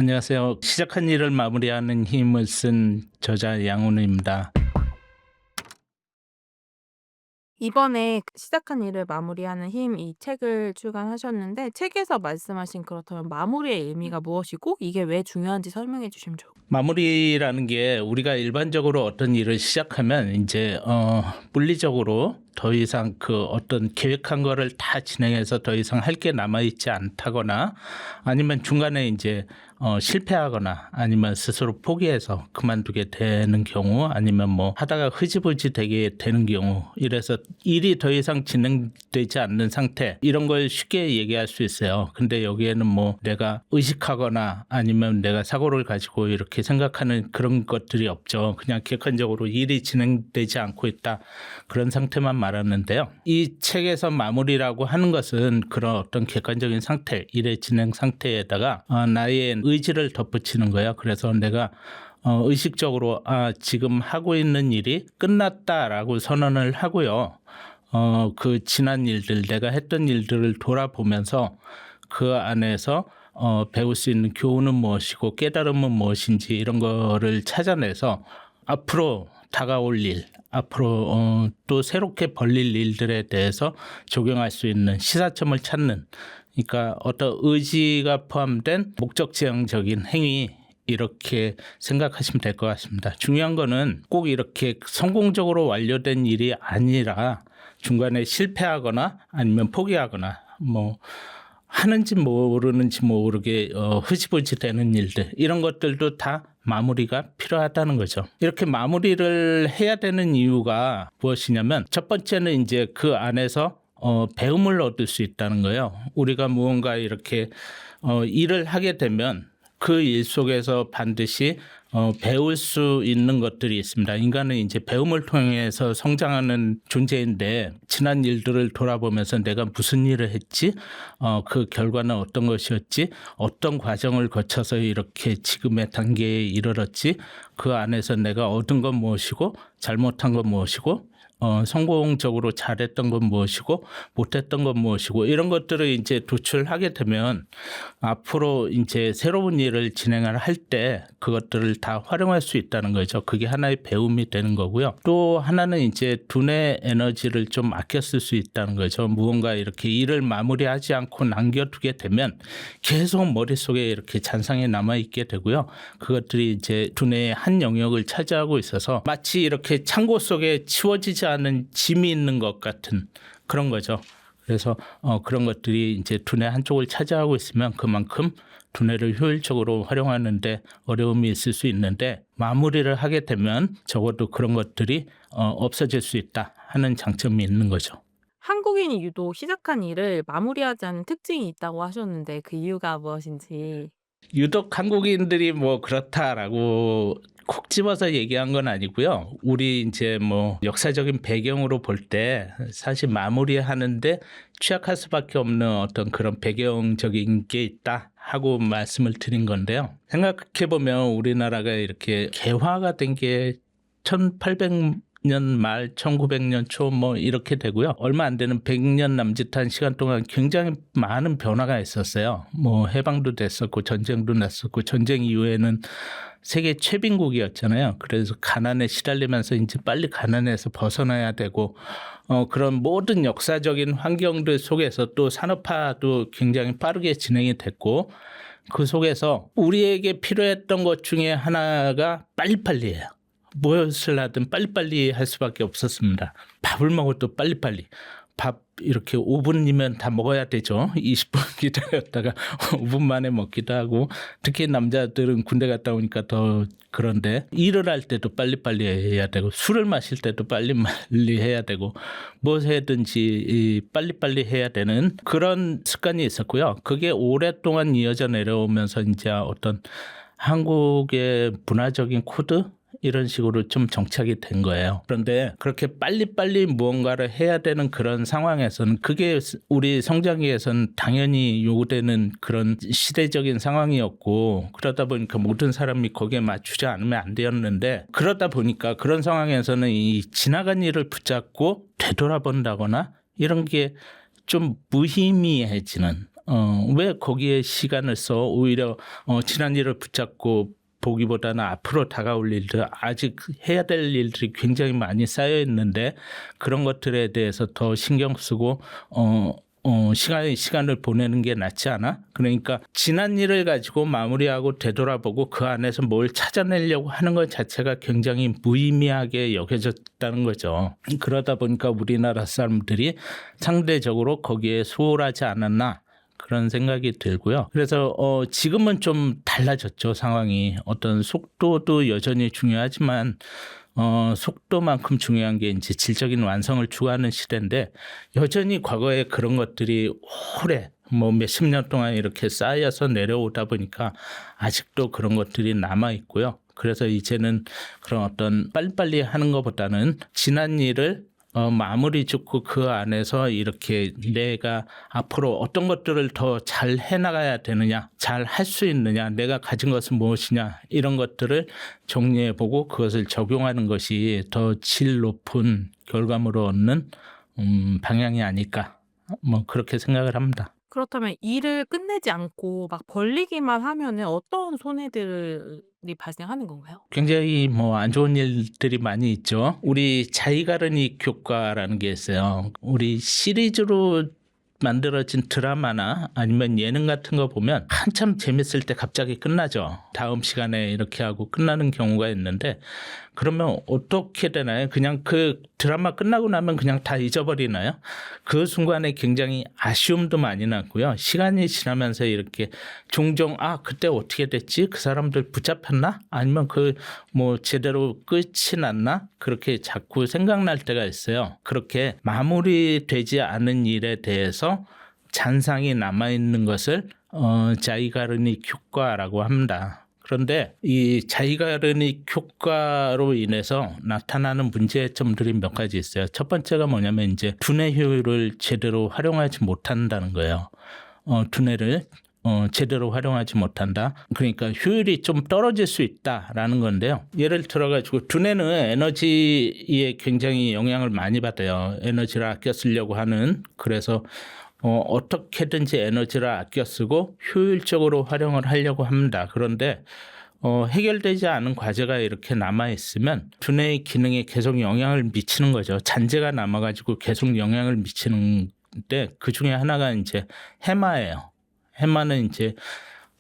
안녕하세요. 시작한 일을 마무리하는 힘을 쓴 저자 양훈우입니다. 이번에 시작한 일을 마무리하는 힘 이 책을 출간하셨는데 책에서 말씀하신 그렇다면 마무리의 의미가 무엇이고 이게 왜 중요한지 설명해 주시면 좋을 것 같아요. 마무리라는 게 우리가 일반적으로 어떤 일을 시작하면 이제 물리적으로 더 이상 그 어떤 계획한 거를 다 진행해서 더 이상 할 게 남아 있지 않다거나 아니면 중간에 이제 실패하거나 아니면 스스로 포기해서 그만두게 되는 경우 아니면 뭐 하다가 흐지부지 되게 되는 경우 이래서 일이 더 이상 진행되지 않는 상태 이런 걸 쉽게 얘기할 수 있어요. 근데 여기에는 뭐 내가 의식하거나 아니면 내가 사고를 가지고 이렇게 생각하는 그런 것들이 없죠. 그냥 객관적으로 일이 진행되지 않고 있다. 그런 상태만 말하는데요. 이 책에서 마무리라고 하는 것은 그런 어떤 객관적인 상태, 일의 진행 상태에다가 나의 의지를 덧붙이는 거예요. 그래서 내가 의식적으로 지금 하고 있는 일이 끝났다라고 선언을 하고요. 그 지난 일들, 내가 했던 일들을 돌아보면서 그 안에서 배울 수 있는 교훈은 무엇이고 깨달음은 무엇인지 이런 거를 찾아내서 앞으로 다가올 일, 앞으로 또 새롭게 벌릴 일들에 대해서 적용할 수 있는 시사점을 찾는, 그러니까 어떤 의지가 포함된 목적지향적인 행위 이렇게 생각하시면 될 것 같습니다. 중요한 거는 꼭 이렇게 성공적으로 완료된 일이 아니라 중간에 실패하거나 아니면 포기하거나 뭐 하는지 모르는지 모르게 흐지부지 되는 일들 이런 것들도 다 마무리가 필요하다는 거죠. 이렇게 마무리를 해야 되는 이유가 무엇이냐면 첫 번째는 이제 그 안에서 배움을 얻을 수 있다는 거예요. 우리가 무언가 이렇게 일을 하게 되면 그 일 속에서 반드시 배울 수 있는 것들이 있습니다. 인간은 이제 배움을 통해서 성장하는 존재인데 지난 일들을 돌아보면서 내가 무슨 일을 했지? 그 결과는 어떤 것이었지? 어떤 과정을 거쳐서 이렇게 지금의 단계에 이르렀지? 그 안에서 내가 얻은 건 무엇이고 잘못한 건 무엇이고 성공적으로 잘했던 건 무엇이고 못했던 건 무엇이고 이런 것들을 이제 도출하게 되면 앞으로 이제 새로운 일을 진행을 할 때 그것들을 다 활용할 수 있다는 거죠. 그게 하나의 배움이 되는 거고요. 또 하나는 이제 두뇌 에너지를 좀 아껴 쓸 수 있다는 거죠. 무언가 이렇게 일을 마무리하지 않고 남겨두게 되면 계속 머릿속에 이렇게 잔상이 남아있게 되고요. 그것들이 이제 두뇌의 한 영역을 차지하고 있어서 마치 이렇게 창고 속에 치워지지 않은 짐이 있는 것 같은 그런 거죠. 그래서 그런 것들이 이제 두뇌 한쪽을 차지하고 있으면 그만큼 두뇌를 효율적으로 활용하는데 어려움이 있을 수 있는데 마무리를 하게 되면 적어도 그런 것들이 없어질 수 있다 하는 장점이 있는 거죠. 한국인이 유독 시작한 일을 마무리하지 않는 특징이 있다고 하셨는데 그 이유가 무엇인지. 유독 한국인들이 뭐 그렇다라고 콕 집어서 얘기한 건 아니고요. 우리 이제 뭐 역사적인 배경으로 볼 때 사실 마무리하는데 취약할 수밖에 없는 어떤 그런 배경적인 게 있다 하고 말씀을 드린 건데요. 생각해 보면 우리나라가 이렇게 개화가 된 게 1800년 말 1900년 초 뭐 이렇게 되고요. 얼마 안 되는 100년 남짓한 시간 동안 굉장히 많은 변화가 있었어요. 뭐 해방도 됐었고 전쟁도 났었고 전쟁 이후에는 세계 최빈국이었잖아요. 그래서 가난에 시달리면서 이제 빨리 가난에서 벗어나야 되고 그런 모든 역사적인 환경들 속에서 또 산업화도 굉장히 빠르게 진행이 됐고 그 속에서 우리에게 필요했던 것 중에 하나가 빨리빨리예요. 무엇을 하든 빨리빨리 할 수밖에 없었습니다. 밥을 먹어도 빨리빨리. 밥 이렇게 5분이면 다 먹어야 되죠. 20분 기다렸다가 5분 만에 먹기도 하고 특히 남자들은 군대 갔다 오니까 더 그런데 일을 할 때도 빨리빨리 해야 되고 술을 마실 때도 빨리빨리 해야 되고 무엇이든지 빨리빨리 해야 되는 그런 습관이 있었고요. 그게 오랫동안 이어져 내려오면서 이제 어떤 한국의 문화적인 코드 이런 식으로 좀 정착이 된 거예요. 그런데 그렇게 빨리빨리 무언가를 해야 되는 그런 상황에서는 그게 우리 성장기에서는 당연히 요구되는 그런 시대적인 상황이었고 그러다 보니까 모든 사람이 거기에 맞추지 않으면 안 되었는데 그러다 보니까 그런 상황에서는 이 지나간 일을 붙잡고 되돌아본다거나 이런 게 좀 무의미해지는 왜 거기에 시간을 써? 오히려 지난 일을 붙잡고 보기보다는 앞으로 다가올 일들, 아직 해야 될 일들이 굉장히 많이 쌓여 있는데 그런 것들에 대해서 더 신경 쓰고 시간을 보내는 게 낫지 않아? 그러니까 지난 일을 가지고 마무리하고 되돌아보고 그 안에서 뭘 찾아내려고 하는 것 자체가 굉장히 무의미하게 여겨졌다는 거죠. 그러다 보니까 우리나라 사람들이 상대적으로 거기에 소홀하지 않았나 그런 생각이 들고요. 그래서 지금은 좀 달라졌죠, 상황이. 어떤 속도도 여전히 중요하지만 속도만큼 중요한 게 이제 질적인 완성을 추구하는 시대인데 여전히 과거에 그런 것들이 오래 몇십 년 동안 이렇게 쌓여서 내려오다 보니까 아직도 그런 것들이 남아 있고요. 그래서 이제는 그런 어떤 빨리빨리 하는 것보다는 지난 일을 마무리 짓고 그 안에서 이렇게 내가 앞으로 어떤 것들을 더 잘 해나가야 되느냐, 잘 할 수 있느냐, 내가 가진 것은 무엇이냐 이런 것들을 정리해보고 그것을 적용하는 것이 더 질 높은 결과물을 얻는 방향이 아닐까 그렇게 생각을 합니다. 그렇다면 일을 끝내지 않고 막 벌리기만 하면은 어떤 손해들이 발생하는 건가요? 굉장히 안 좋은 일들이 많이 있죠. 우리 자이가르닉 효과라는 게 있어요. 우리 시리즈로 만들어진 드라마나 아니면 예능 같은 거 보면 한참 재밌을 때 갑자기 끝나죠. 다음 시간에 이렇게 하고 끝나는 경우가 있는데 그러면 어떻게 되나요? 그냥 그 드라마 끝나고 나면 그냥 다 잊어버리나요? 그 순간에 굉장히 아쉬움도 많이 났고요. 시간이 지나면서 이렇게 종종 그때 어떻게 됐지? 그 사람들 붙잡혔나? 아니면 제대로 끝이 났나? 그렇게 자꾸 생각날 때가 있어요. 그렇게 마무리되지 않은 일에 대해서 잔상이 남아있는 것을 자이가르닉 효과라고 합니다. 그런데 이 자이가르닉 효과로 인해서 나타나는 문제점들이 몇 가지 있어요. 첫 번째가 뭐냐면 이제 두뇌 효율을 제대로 활용하지 못한다는 거예요. 두뇌를 제대로 활용하지 못한다. 그러니까 효율이 좀 떨어질 수 있다라는 건데요. 예를 들어가지고 두뇌는 에너지에 굉장히 영향을 많이 받아요. 에너지를 아껴 쓰려고 하는. 그래서 어떻게든지 에너지를 아껴 쓰고 효율적으로 활용을 하려고 합니다. 그런데 해결되지 않은 과제가 이렇게 남아있으면 두뇌의 기능에 계속 영향을 미치는 거죠. 잔재가 남아가지고 계속 영향을 미치는데 그 중에 하나가 이제 해마예요. 해마는 이제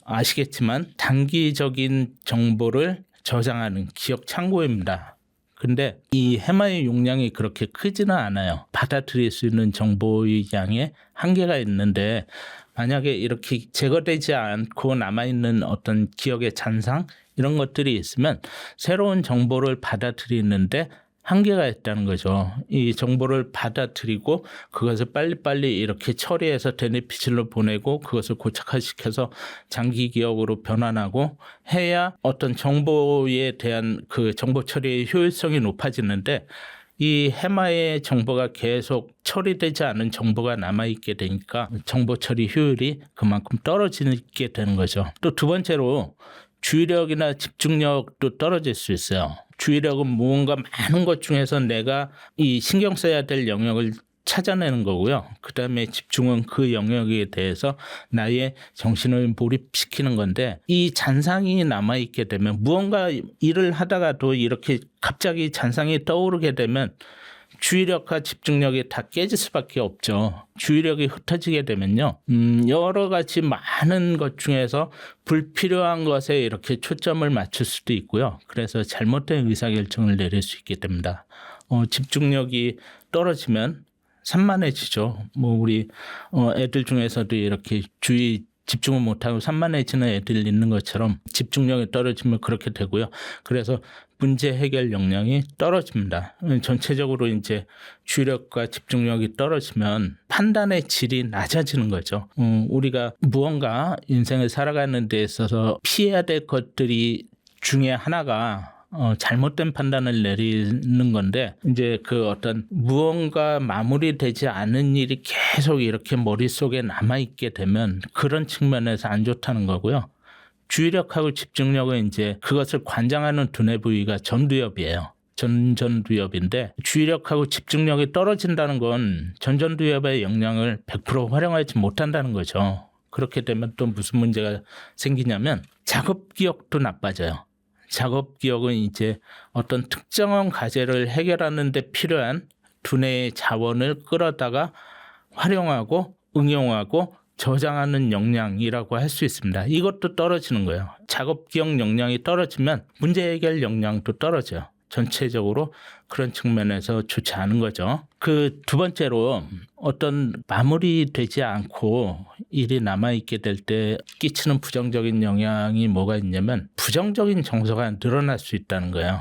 아시겠지만 단기적인 정보를 저장하는 기억 창고입니다. 근데 이 해마의 용량이 그렇게 크지는 않아요. 받아들일 수 있는 정보의 양에 한계가 있는데 만약에 이렇게 제거되지 않고 남아있는 어떤 기억의 잔상 이런 것들이 있으면 새로운 정보를 받아들이는데 한계가 있다는 거죠. 이 정보를 받아들이고 그것을 빨리빨리 이렇게 처리해서 데니피질로 보내고 그것을 고착화시켜서 장기 기억으로 변환하고 해야 어떤 정보에 대한 그 정보 처리의 효율성이 높아지는데 이 해마의 정보가 계속 처리되지 않은 정보가 남아있게 되니까 정보 처리 효율이 그만큼 떨어지게 되는 거죠. 또 두 번째로 주의력이나 집중력도 떨어질 수 있어요. 주의력은 무언가 많은 것 중에서 내가 이 신경 써야 될 영역을 찾아내는 거고요. 그다음에 집중은 그 영역에 대해서 나의 정신을 몰입시키는 건데 이 잔상이 남아있게 되면 무언가 일을 하다가도 이렇게 갑자기 잔상이 떠오르게 되면 주의력과 집중력이 다 깨질 수밖에 없죠. 주의력이 흩어지게 되면요. 여러 가지 많은 것 중에서 불필요한 것에 이렇게 초점을 맞출 수도 있고요. 그래서 잘못된 의사결정을 내릴 수 있게 됩니다. 집중력이 떨어지면 산만해지죠. 우리 애들 중에서도 이렇게 집중을 못하고 산만해지는 애들 있는 것처럼 집중력이 떨어지면 그렇게 되고요. 그래서 문제 해결 역량이 떨어집니다. 전체적으로 이제 주의력과 집중력이 떨어지면 판단의 질이 낮아지는 거죠. 우리가 무언가 인생을 살아가는 데 있어서 피해야 될 것들이 중에 하나가 잘못된 판단을 내리는 건데 이제 그 어떤 무언가 마무리되지 않은 일이 계속 이렇게 머릿속에 남아있게 되면 그런 측면에서 안 좋다는 거고요. 주의력하고 집중력은 이제 그것을 관장하는 두뇌 부위가 전두엽이에요. 전두엽인데 주의력하고 집중력이 떨어진다는 건 전두엽의 역량을 100% 활용하지 못한다는 거죠. 그렇게 되면 또 무슨 문제가 생기냐면 작업 기억도 나빠져요. 작업 기억은 이제 어떤 특정한 과제를 해결하는 데 필요한 두뇌의 자원을 끌어다가 활용하고 응용하고 저장하는 역량이라고 할 수 있습니다. 이것도 떨어지는 거예요. 작업 기억 역량이 떨어지면 문제 해결 역량도 떨어져요. 전체적으로 그런 측면에서 좋지 않은 거죠. 그 두 번째로 어떤 마무리되지 않고 일이 남아있게 될 때 끼치는 부정적인 영향이 뭐가 있냐면 부정적인 정서가 늘어날 수 있다는 거예요.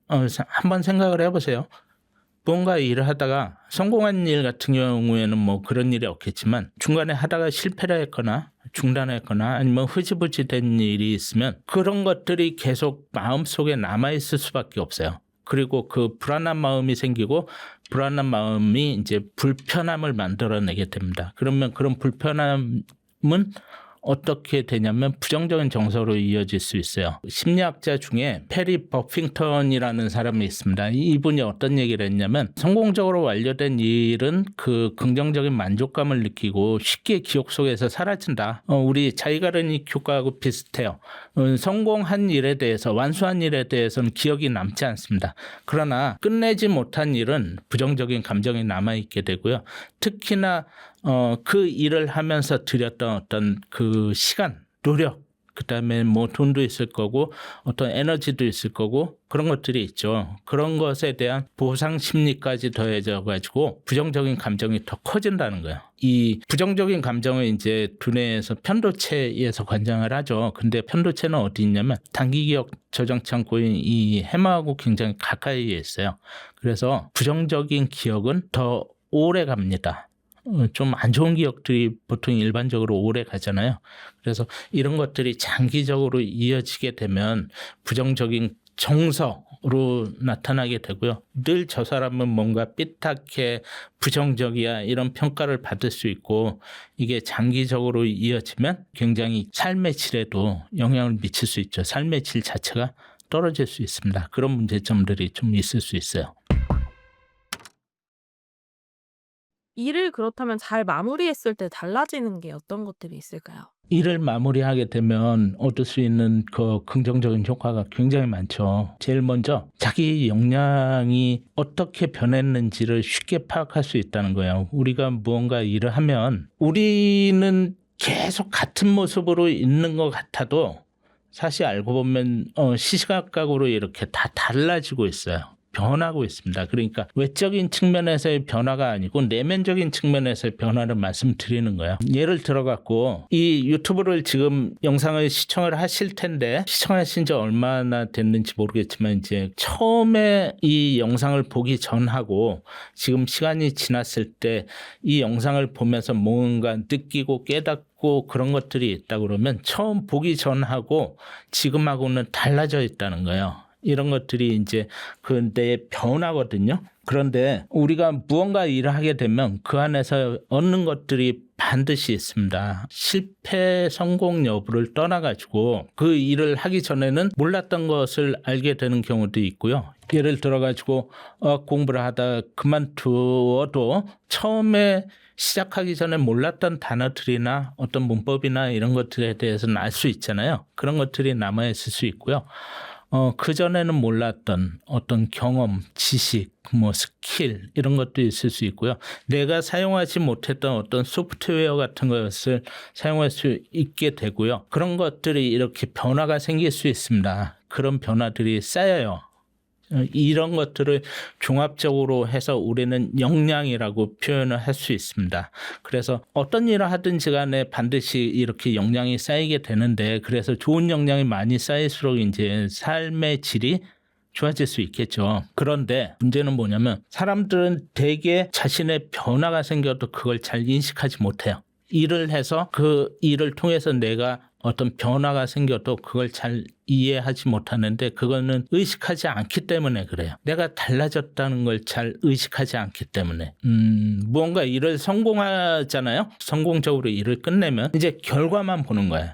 한번 생각을 해보세요. 뭔가 일을 하다가 성공한 일 같은 경우에는 뭐 그런 일이 없겠지만 중간에 하다가 실패를 했거나 중단했거나 아니면 흐지부지 된 일이 있으면 그런 것들이 계속 마음속에 남아있을 수밖에 없어요. 그리고 그 불안한 마음이 생기고 불안한 마음이 이제 불편함을 만들어내게 됩니다. 그러면 그런 불편함은 어떻게 되냐면 부정적인 정서로 이어질 수 있어요. 심리학자 중에 페리 버핑턴이라는 사람이 있습니다. 이분이 어떤 얘기를 했냐면 성공적으로 완료된 일은 그 긍정적인 만족감을 느끼고 쉽게 기억 속에서 사라진다. 우리 자기가르니 효과하고 비슷해요. 성공한 일에 대해서 완수한 일에 대해서는 기억이 남지 않습니다. 그러나 끝내지 못한 일은 부정적인 감정이 남아있게 되고요. 특히나 그 일을 하면서 들였던 어떤 그 시간, 노력, 그다음에 뭐 돈도 있을 거고 어떤 에너지도 있을 거고 그런 것들이 있죠. 그런 것에 대한 보상 심리까지 더해져 가지고 부정적인 감정이 더 커진다는 거예요. 이 부정적인 감정을 이제 두뇌에서 편도체에서 관장을 하죠. 근데 편도체는 어디 있냐면 단기기억 저장 창고인 이 해마하고 굉장히 가까이에 있어요. 그래서 부정적인 기억은 더 오래 갑니다. 좀 안 좋은 기억들이 보통 일반적으로 오래 가잖아요. 그래서 이런 것들이 장기적으로 이어지게 되면 부정적인 정서로 나타나게 되고요. 늘 저 사람은 뭔가 삐딱해 부정적이야 이런 평가를 받을 수 있고 이게 장기적으로 이어지면 굉장히 삶의 질에도 영향을 미칠 수 있죠. 삶의 질 자체가 떨어질 수 있습니다. 그런 문제점들이 좀 있을 수 있어요. 일을 그렇다면 잘 마무리했을 때 달라지는 게 어떤 것들이 있을까요? 일을 마무리하게 되면 얻을 수 있는 그 긍정적인 효과가 굉장히 많죠. 제일 먼저 자기 역량이 어떻게 변했는지를 쉽게 파악할 수 있다는 거예요. 우리가 무언가 일을 하면 우리는 계속 같은 모습으로 있는 것 같아도 사실 알고 보면 시시각각으로 이렇게 다 달라지고 있어요. 변하고 있습니다. 그러니까 외적인 측면에서의 변화가 아니고 내면적인 측면에서의 변화를 말씀드리는 거예요. 예를 들어 갖고 이 유튜브를 지금 영상을 시청을 하실 텐데 시청하신 지 얼마나 됐는지 모르겠지만 이제 처음에 이 영상을 보기 전하고 지금 시간이 지났을 때 이 영상을 보면서 뭔가 느끼고 깨닫고 그런 것들이 있다 그러면 처음 보기 전하고 지금하고는 달라져 있다는 거예요. 이런 것들이 이제 그 내 변화거든요. 그런데 우리가 무언가 일을 하게 되면 그 안에서 얻는 것들이 반드시 있습니다. 실패 성공 여부를 떠나가지고 그 일을 하기 전에는 몰랐던 것을 알게 되는 경우도 있고요. 예를 들어가지고 공부를 하다 그만두어도 처음에 시작하기 전에 몰랐던 단어들이나 어떤 문법이나 이런 것들에 대해서는 알 수 있잖아요. 그런 것들이 남아있을 수 있고요. 그전에는 몰랐던 어떤 경험, 지식, 뭐 스킬 이런 것도 있을 수 있고요. 내가 사용하지 못했던 어떤 소프트웨어 같은 것을 사용할 수 있게 되고요. 그런 것들이 이렇게 변화가 생길 수 있습니다. 그런 변화들이 쌓여요. 이런 것들을 종합적으로 해서 우리는 역량이라고 표현을 할 수 있습니다. 그래서 어떤 일을 하든지 간에 반드시 이렇게 역량이 쌓이게 되는데 그래서 좋은 역량이 많이 쌓일수록 이제 삶의 질이 좋아질 수 있겠죠. 그런데 문제는 뭐냐면 사람들은 대개 자신의 변화가 생겨도 그걸 잘 인식하지 못해요. 일을 해서 그 일을 통해서 내가 어떤 변화가 생겨도 그걸 잘 이해하지 못하는데 그거는 의식하지 않기 때문에 그래요. 내가 달라졌다는 걸 잘 의식하지 않기 때문에 무언가 일을 성공하잖아요. 성공적으로 일을 끝내면 이제 결과만 보는 거예요.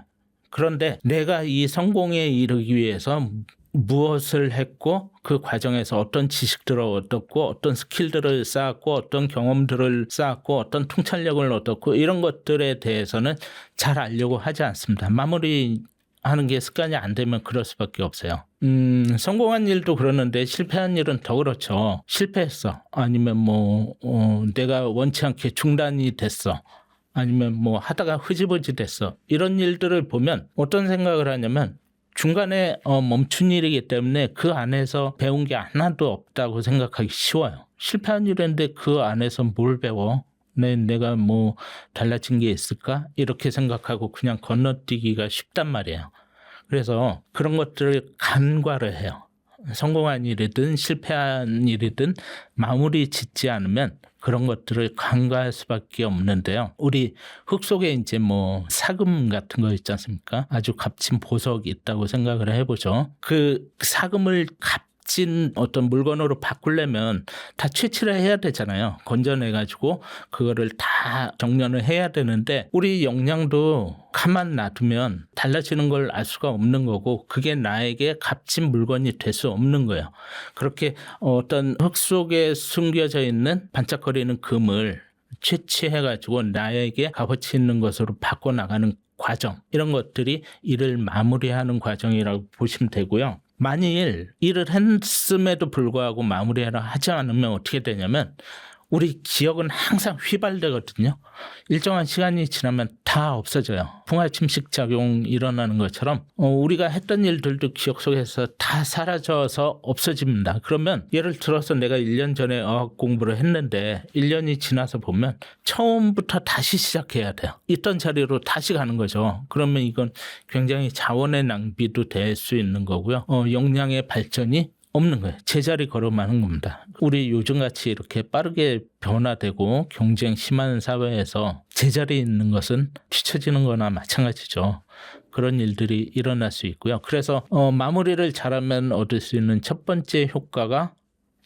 그런데 내가 이 성공에 이르기 위해서 무엇을 했고 그 과정에서 어떤 지식들을 얻었고 어떤 스킬들을 쌓았고 어떤 경험들을 쌓았고 어떤 통찰력을 얻었고 이런 것들에 대해서는 잘 알려고 하지 않습니다. 마무리하는 게 습관이 안 되면 그럴 수밖에 없어요. 성공한 일도 그러는데 실패한 일은 더 그렇죠. 실패했어. 아니면 내가 원치 않게 중단이 됐어. 아니면 하다가 흐지부지 됐어. 이런 일들을 보면 어떤 생각을 하냐면 중간에 멈춘 일이기 때문에 그 안에서 배운 게 하나도 없다고 생각하기 쉬워요. 실패한 일인데 그 안에서 뭘 배워? 내가 달라진 게 있을까? 이렇게 생각하고 그냥 건너뛰기가 쉽단 말이에요. 그래서 그런 것들을 간과를 해요. 성공한 일이든 실패한 일이든 마무리 짓지 않으면 그런 것들을 간과할 수밖에 없는데요. 우리 흙 속에 이제 사금 같은 거 있지 않습니까? 아주 값진 보석이 있다고 생각을 해보죠. 그 사금을 값진 어떤 물건으로 바꾸려면 다 채취를 해야 되잖아요. 건져내가지고 그거를 다 정렬을 해야 되는데 우리 역량도 가만 놔두면 달라지는 걸 알 수가 없는 거고 그게 나에게 값진 물건이 될 수 없는 거예요. 그렇게 어떤 흙 속에 숨겨져 있는 반짝거리는 금을 채취해가지고 나에게 값어치 있는 것으로 바꿔나가는 과정, 이런 것들이 일을 마무리하는 과정이라고 보시면 되고요. 만일 일을 했음에도 불구하고 마무리하려 하지 않으면 어떻게 되냐면 우리 기억은 항상 휘발되거든요. 일정한 시간이 지나면 다 없어져요. 풍화 침식 작용 일어나는 것처럼 우리가 했던 일들도 기억 속에서 다 사라져서 없어집니다. 그러면 예를 들어서 내가 1년 전에 어학 공부를 했는데 1년이 지나서 보면 처음부터 다시 시작해야 돼요. 있던 자리로 다시 가는 거죠. 그러면 이건 굉장히 자원의 낭비도 될 수 있는 거고요. 역량의 발전이 없는 거예요. 제자리 걸어가는 겁니다. 우리 요즘같이 이렇게 빠르게 변화되고 경쟁 심한 사회에서 제자리에 있는 것은 뒤처지는 거나 마찬가지죠. 그런 일들이 일어날 수 있고요. 그래서 마무리를 잘하면 얻을 수 있는 첫 번째 효과가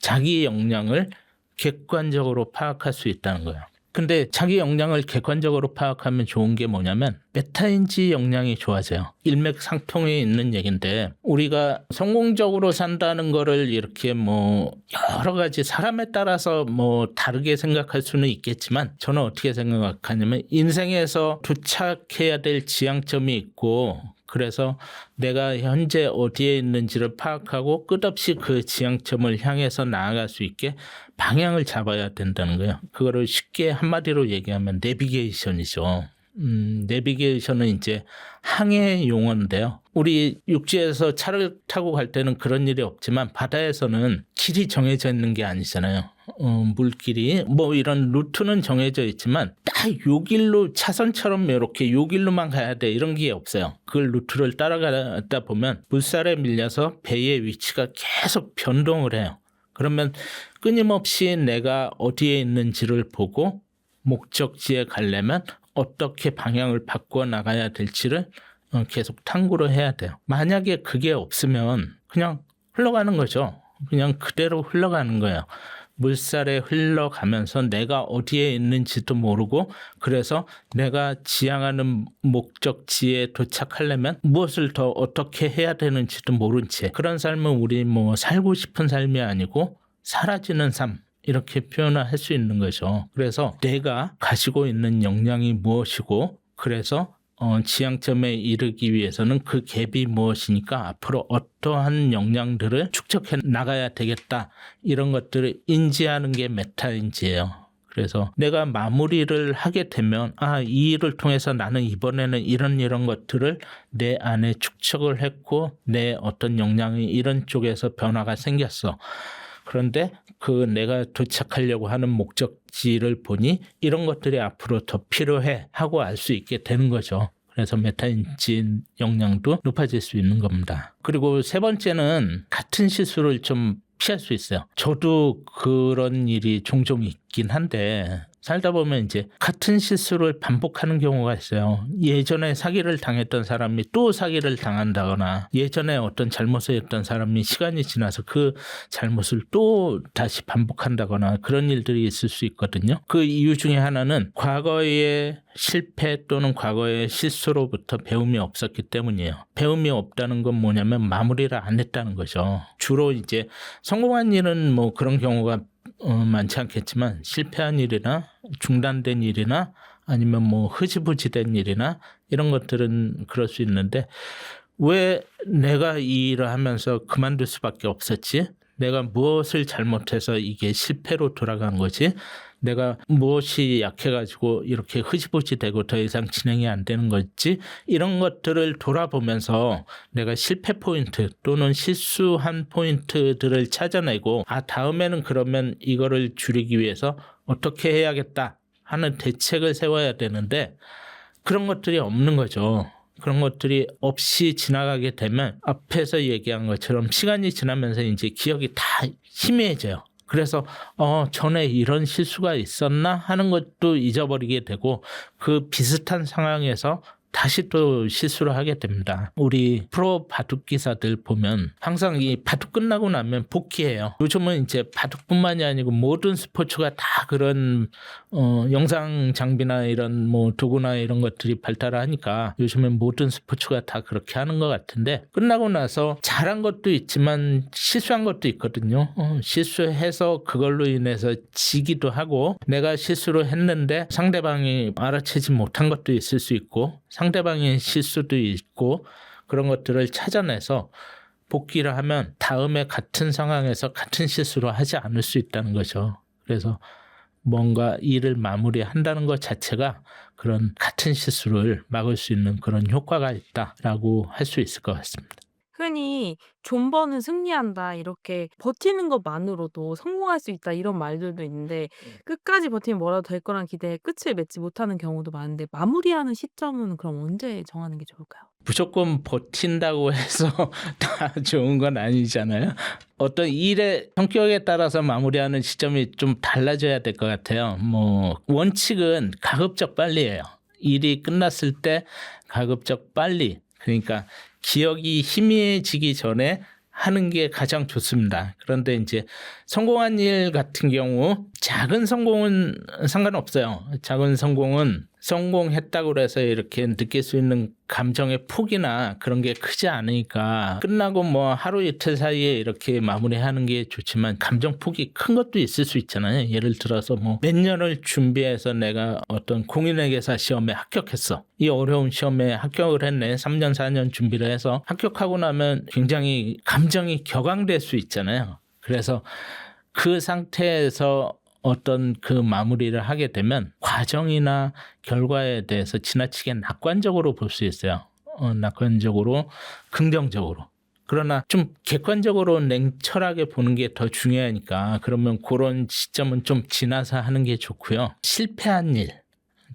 자기 역량을 객관적으로 파악할 수 있다는 거예요. 근데 자기 역량을 객관적으로 파악하면 좋은 게 뭐냐면 메타인지 역량이 좋아져요. 일맥상통에 있는 얘기인데 우리가 성공적으로 산다는 거를 이렇게 여러 가지 사람에 따라서 다르게 생각할 수는 있겠지만 저는 어떻게 생각하냐면 인생에서 도착해야 될 지향점이 있고 그래서 내가 현재 어디에 있는지를 파악하고 끝없이 그 지향점을 향해서 나아갈 수 있게 방향을 잡아야 된다는 거예요. 그거를 쉽게 한마디로 얘기하면 내비게이션이죠. 내비게이션은 이제 항해 용어인데요. 우리 육지에서 차를 타고 갈 때는 그런 일이 없지만 바다에서는 길이 정해져 있는 게 아니잖아요. 물길이 이런 루트는 정해져 있지만 딱 요 길로 차선처럼 이렇게 요 길로만 가야 돼 이런 게 없어요. 그 루트를 따라가다 보면 물살에 밀려서 배의 위치가 계속 변동을 해요. 그러면 끊임없이 내가 어디에 있는지를 보고 목적지에 가려면 어떻게 방향을 바꿔 나가야 될지를 계속 탐구를 해야 돼요. 만약에 그게 없으면 그냥 흘러가는 거죠. 그냥 그대로 흘러가는 거예요. 물살에 흘러가면서 내가 어디에 있는지도 모르고 그래서 내가 지향하는 목적지에 도착하려면 무엇을 더 어떻게 해야 되는지도 모른 채 그런 삶은 우리 살고 싶은 삶이 아니고 사라지는 삶 이렇게 표현을 할 수 있는 거죠. 그래서 내가 가지고 있는 역량이 무엇이고 그래서 지향점에 이르기 위해서는 그 갭이 무엇이니까 앞으로 어떠한 역량들을 축적해 나가야 되겠다. 이런 것들을 인지하는 게 메타인지예요. 그래서 내가 마무리를 하게 되면 이 일을 통해서 나는 이번에는 이런 것들을 내 안에 축적을 했고 내 어떤 역량이 이런 쪽에서 변화가 생겼어. 그런데 내가 도착하려고 하는 목적지를 보니 이런 것들이 앞으로 더 필요해 하고 알 수 있게 되는 거죠. 그래서 메타인지 역량도 높아질 수 있는 겁니다. 그리고 세 번째는 같은 실수를 좀 피할 수 있어요. 저도 그런 일이 종종 있긴 한데 살다 보면 이제 같은 실수를 반복하는 경우가 있어요. 예전에 사기를 당했던 사람이 또 사기를 당한다거나 예전에 어떤 잘못을 했던 사람이 시간이 지나서 그 잘못을 또 다시 반복한다거나 그런 일들이 있을 수 있거든요. 그 이유 중에 하나는 과거의 실패 또는 과거의 실수로부터 배움이 없었기 때문이에요. 배움이 없다는 건 뭐냐면 마무리를 안 했다는 거죠. 주로 이제 성공한 일은 뭐 그런 경우가 많지 않겠지만 실패한 일이나 중단된 일이나 아니면 뭐 흐지부지된 일이나 이런 것들은 그럴 수 있는데 왜 내가 이 일을 하면서 그만둘 수밖에 없었지? 내가 무엇을 잘못해서 이게 실패로 돌아간 거지? 내가 무엇이 약해가지고 이렇게 흐지부지되고 더 이상 진행이 안 되는 거지? 이런 것들을 돌아보면서 내가 실패 포인트 또는 실수한 포인트들을 찾아내고 다음에는 그러면 이거를 줄이기 위해서 어떻게 해야겠다 하는 대책을 세워야 되는데 그런 것들이 없는 거죠. 그런 것들이 없이 지나가게 되면 앞에서 얘기한 것처럼 시간이 지나면서 이제 기억이 다 희미해져요. 그래서 전에 이런 실수가 있었나 하는 것도 잊어버리게 되고 그 비슷한 상황에서 다시 또 실수를 하게 됩니다. 우리 프로 바둑 기사들 보면 항상 이 바둑 끝나고 나면 복귀해요. 요즘은 이제 바둑뿐만이 아니고 모든 스포츠가 다 그런 영상 장비나 이런 뭐 도구나 이런 것들이 발달을 하니까 요즘엔 모든 스포츠가 다 그렇게 하는 것 같은데 끝나고 나서 잘한 것도 있지만 실수한 것도 있거든요. 실수해서 그걸로 인해서 지기도 하고 내가 실수를 했는데 상대방이 알아채지 못한 것도 있을 수 있고 상대방의 실수도 있고 그런 것들을 찾아내서 복귀를 하면 다음에 같은 상황에서 같은 실수를 하지 않을 수 있다는 거죠. 그래서 뭔가 일을 마무리한다는 것 자체가 그런 같은 실수를 막을 수 있는 그런 효과가 있다라고 할 수 있을 것 같습니다. 흔히 존버는 승리한다 이렇게 버티는 것만으로도 성공할 수 있다 이런 말들도 있는데 끝까지 버티면 뭐라도 될 거란 기대에 끝을 맺지 못하는 경우도 많은데 마무리하는 시점은 그럼 언제 정하는 게 좋을까요? 무조건 버틴다고 해서 다 좋은 건 아니잖아요. 어떤 일의 성격에 따라서 마무리하는 시점이 좀 달라져야 될 것 같아요. 뭐 원칙은 가급적 빨리예요. 일이 끝났을 때 가급적 빨리. 그러니까 기억이 희미해지기 전에 하는 게 가장 좋습니다. 그런데 이제 성공한 일 같은 경우 작은 성공은 상관없어요. 작은 성공은 성공했다고 해서 이렇게 느낄 수 있는 감정의 폭이나 그런 게 크지 않으니까 끝나고 뭐 하루 이틀 사이에 이렇게 마무리하는 게 좋지만 감정 폭이 큰 것도 있을 수 있잖아요. 예를 들어서 뭐 몇 년을 준비해서 내가 어떤 공인회계사 시험에 합격했어. 이 어려운 시험에 합격을 했네. 3년 4년 준비를 해서 합격하고 나면 굉장히 감정이 격앙될 수 있잖아요. 그래서 그 상태에서 어떤 그 마무리를 하게 되면 과정이나 결과에 대해서 지나치게 낙관적으로 볼 수 있어요. 낙관적으로, 긍정적으로. 그러나 좀 객관적으로 냉철하게 보는 게 더 중요하니까 그러면 그런 시점은 좀 지나서 하는 게 좋고요. 실패한 일,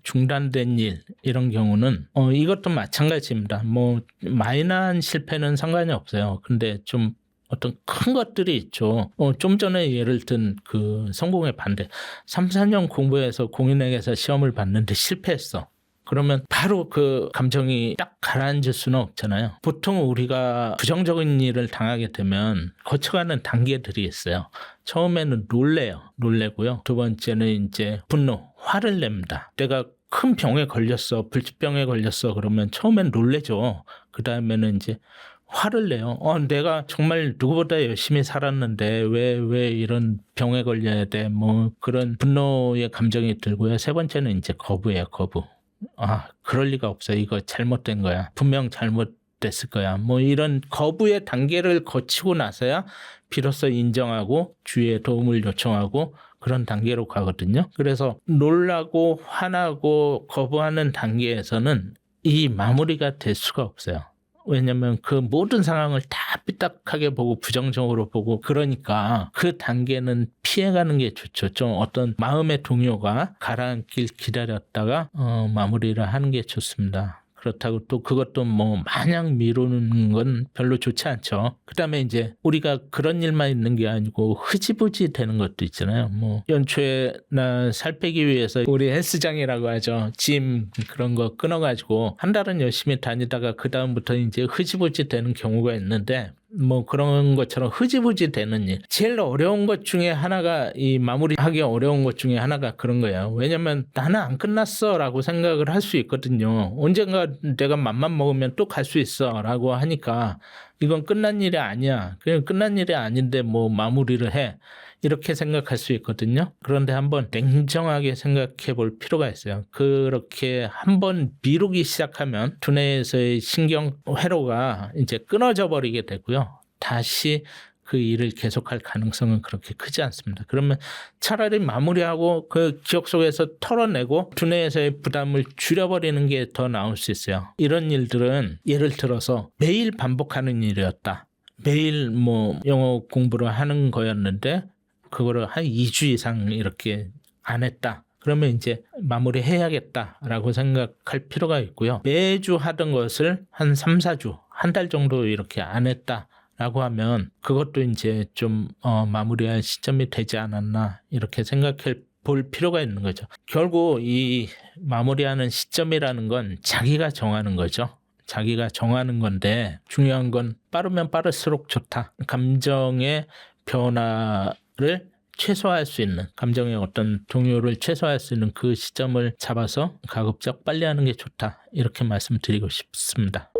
중단된 일 이런 경우는 이것도 마찬가지입니다. 뭐 마이너한 실패는 상관이 없어요. 근데 좀 어떤 큰 것들이 있죠. 좀 전에 예를 든 그 성공의 반대. 3, 4년 공부해서 공인회계사 시험을 봤는데 실패했어. 그러면 바로 그 감정이 딱 가라앉을 수는 없잖아요. 보통 우리가 부정적인 일을 당하게 되면 거쳐가는 단계들이 있어요. 처음에는 놀래고요. 두 번째는 이제 분노, 화를 냅니다. 내가 큰 병에 걸렸어, 불치병에 걸렸어. 그러면 처음엔 놀래죠. 그 다음에는 이제 화를 내요. 내가 정말 누구보다 열심히 살았는데 왜 이런 병에 걸려야 돼? 뭐 그런 분노의 감정이 들고요. 세 번째는 이제 거부예요, 거부. 그럴 리가 없어. 이거 잘못된 거야. 분명 잘못됐을 거야. 뭐 이런 거부의 단계를 거치고 나서야 비로소 인정하고 주위에 도움을 요청하고 그런 단계로 가거든요. 그래서 놀라고 화나고 거부하는 단계에서는 이 마무리가 될 수가 없어요. 왜냐면 그 모든 상황을 다 삐딱하게 보고 부정적으로 보고 그러니까 그 단계는 피해가는 게 좋죠. 좀 어떤 마음의 동요가 가라앉길 기다렸다가 마무리를 하는 게 좋습니다. 그렇다고 또 그것도 뭐 마냥 미루는 건 별로 좋지 않죠. 그다음에 이제 우리가 그런 일만 있는 게 아니고 흐지부지 되는 것도 있잖아요. 뭐 연초에 나 살 빼기 위해서 우리 헬스장이라고 하죠. 짐 그런 거 끊어가지고 한 달은 열심히 다니다가 그 다음부터 이제 흐지부지 되는 경우가 있는데 뭐 그런 것처럼 흐지부지 되는 일. 제일 어려운 것 중에 하나가 이 마무리하기 어려운 것 중에 하나가 그런 거예요. 왜냐면 나는 안 끝났어 라고 생각을 할 수 있거든요. 언젠가 내가 맘만 먹으면 또 갈 수 있어 라고 하니까 이건 끝난 일이 아니야. 그냥 끝난 일이 아닌데 뭐 마무리를 해. 이렇게 생각할 수 있거든요. 그런데 한번 냉정하게 생각해 볼 필요가 있어요. 그렇게 한번 미루기 시작하면 두뇌에서의 신경 회로가 이제 끊어져 버리게 되고요. 다시 그 일을 계속할 가능성은 그렇게 크지 않습니다. 그러면 차라리 마무리하고 그 기억 속에서 털어내고 두뇌에서의 부담을 줄여버리는 게 더 나을 수 있어요. 이런 일들은 예를 들어서 매일 반복하는 일이었다. 매일 뭐 영어 공부를 하는 거였는데 그거를 한 2주 이상 이렇게 안 했다. 그러면 이제 마무리해야겠다라고 생각할 필요가 있고요. 매주 하던 것을 한 3, 4주, 한 달 정도 이렇게 안 했다라고 하면 그것도 이제 좀 마무리할 시점이 되지 않았나 이렇게 생각해 볼 필요가 있는 거죠. 결국 이 마무리하는 시점이라는 건 자기가 정하는 거죠. 자기가 정하는 건데 중요한 건 빠르면 빠를수록 좋다. 감정의 변화를 최소화할 수 있는 감정의 어떤 동요를 최소화할 수 있는 그 시점을 잡아서 가급적 빨리 하는 게 좋다. 이렇게 말씀드리고 싶습니다.